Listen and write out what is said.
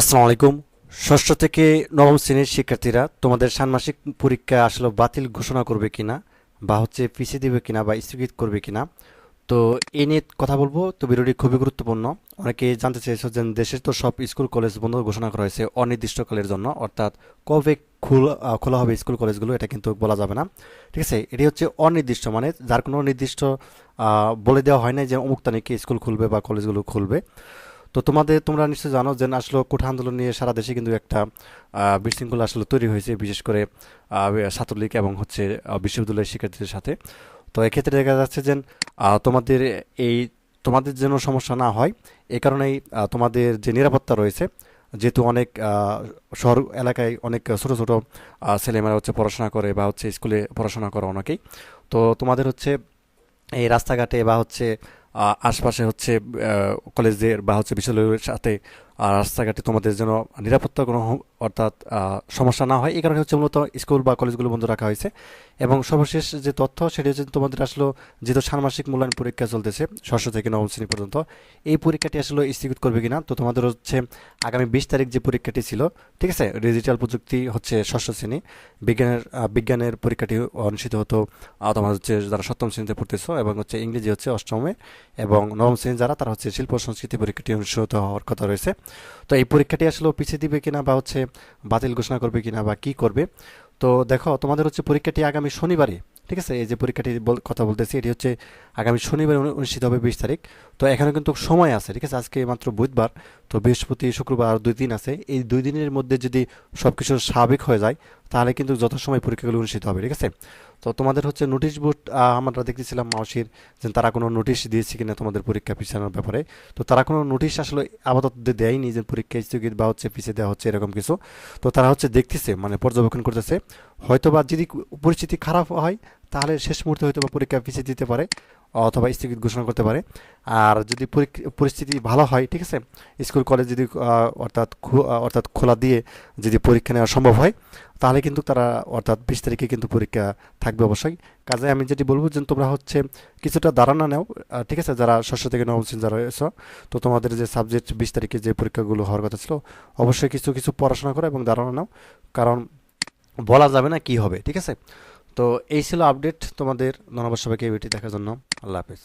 আসসালামু আলাইকুম। ষষ্ঠ থেকে নবম শ্রেণীর শিক্ষার্থীরা তোমাদের ষান্মাসিক পরীক্ষা আসলে বাতিল ঘোষণা করবে কিনা বা পিছিয়ে দিবে কিনা বা স্থগিত করবে কিনা, তো এই নিয়ে কথা বলবো। তো ভিডিওটি খুবই গুরুত্বপূর্ণ। অনেকে জানতে চেয়েছে যে দেশের তো সব স্কুল কলেজ বন্ধ ঘোষণা করা হয়েছে অনির্দিষ্টকালের জন্য, অর্থাৎ কবে খোলা হবে স্কুল কলেজগুলো এটা কিন্তু বলা যাবে না। ঠিক আছে, এটি হচ্ছে অনির্দিষ্ট, মানে যার কোনো নির্দিষ্ট বলে দেওয়া হয় না যে অমুক তারিখে স্কুল খুলবে বা কলেজগুলো খুলবে। তো তোমরা নিশ্চয়ই জানো যে আসলে কোঠা আন্দোলন নিয়ে সারা দেশে কিন্তু একটা বিশৃঙ্খলা আসলে তৈরি হয়েছে, বিশেষ করে ছাত্রলীগ এবং বিশ্ববিদ্যালয়ের শিক্ষার্থীদের সাথে। তো এক্ষেত্রে দেখা যাচ্ছে যে তোমাদের এই তোমাদের যেন সমস্যা না হয় এই কারণেই তোমাদের যে নিরাপত্তা রয়েছে, যেহেতু অনেক শহর এলাকায় অনেক ছোট ছোট ছেলেমেয়েরা পড়াশোনা করে বা স্কুলে পড়াশোনা করে অনেকেই। তো তোমাদের এই রাস্তাঘাটে বা আশপাশে কলেজের বা বিশ্ববিদ্যালয়ের সাথে রাস্তাঘাটে তোমাদের যেন নিরাপত্তা অর্থাৎ সমস্যা না হয়, এই কারণে মূলত স্কুল বা কলেজগুলো বন্ধ রাখা হয়েছে। এবং সর্বশেষ যে তথ্য সেটি হচ্ছে তোমাদের আসলে যেহেতু ষান্মাসিক মূল্যায়ন পরীক্ষা চলতেছে ষষ্ঠ থেকে নবম শ্রেণী পর্যন্ত, এই পরীক্ষাটি আসলে স্থগিত করবে কিনা। তো তোমাদের আগামী 20 তারিখ যে পরীক্ষাটি ছিল, ঠিক আছে, ডিজিটাল প্রযুক্তি ষষ্ঠ শ্রেণী বিজ্ঞানের পরীক্ষাটি অনুষ্ঠিত হতো। তোমার যারা সপ্তম শ্রেণীতে পড়তেছো, এবং ইংরেজি অষ্টমে, এবং নবম শ্রেণী যারা তারা শিল্প সংস্কৃতি পরীক্ষাটি অনুষ্ঠিত হওয়ার কথা রয়েছে। তো এই পরীক্ষাটি আসলে পিছিয়ে দিবে কিনা বা বাতিল ঘোষণা করবে কিনা বা কি করবে। তো দেখো, তোমাদের পরীক্ষাটি আগামী শনিবারে, ঠিক আছে, এই যে পরীক্ষাটি কথা বলতেছি এটি আগামী শনিবার অনুষ্ঠিত হবে 20 তারিখ। তো এখানে কিন্তু সময় আছে, ঠিক আছে, আজকে মাত্র বুধবার, তো বৃহস্পতি শুক্রবার আর 2 দিন আছে। এই 2 দিনের মধ্যে যদি সবকিছু স্বাভাবিক হয়ে যায় তাহলে কিন্তু যথাসময় পরীক্ষাগুলো অনুষ্ঠিত হবে, ঠিক আছে। তো তোমাদের নোটিশ বোর্ড, আমরা দেখতেছিলাম মাউসির যে তারা কোনো নোটিশ দিয়েছে কিনা তোমাদের পরীক্ষা পিছানোর ব্যাপারে। তো তারা কোনো নোটিশ আসলে আপাতত দেয়নি যে পরীক্ষা স্থগিত বা পিছিয়ে দেওয়া হচ্ছে এরকম কিছু। তো তারা দেখতেছে, মানে পর্যবেক্ষণ করতেছে। হয়তোবা যদি পরিস্থিতি খারাপ হয় তাহলে শেষ মুহূর্তে হয়তো বা পরীক্ষা পিছিয়ে দিতে পারে অথবা স্থগিত ঘোষণা করতে পারে। আর যদি পরিস্থিতি ভালো হয়, ঠিক আছে, স্কুল কলেজ যদি অর্থাৎ খোলা দিয়ে যদি পরীক্ষা নেওয়া সম্ভব হয়, তাহলে কিন্তু তারা অর্থাৎ 20 তারিখে কিন্তু পরীক্ষা থাকবে অবশ্যই। কাজে আমি যেটি বলবো যে তোমরা কিছুটা ধারণা নাও, ঠিক আছে, যারা ষষ্ঠ থেকে নবম শ্রেণী যারা রয়েছে। তো তোমাদের যে সাবজেক্ট 20 তারিখে যে পরীক্ষাগুলো হওয়ার কথা ছিল, অবশ্যই কিছু কিছু পড়াশোনা করো এবং ধারণা নাও, কারণ বলা যাবে না কি হবে, ঠিক আছে। তো এই ছিল আপডেট তোমাদের। ধন্যবাদ সবাইকে এই ভিডিওটি দেখার জন্য। আল্লাহ হাফেজ।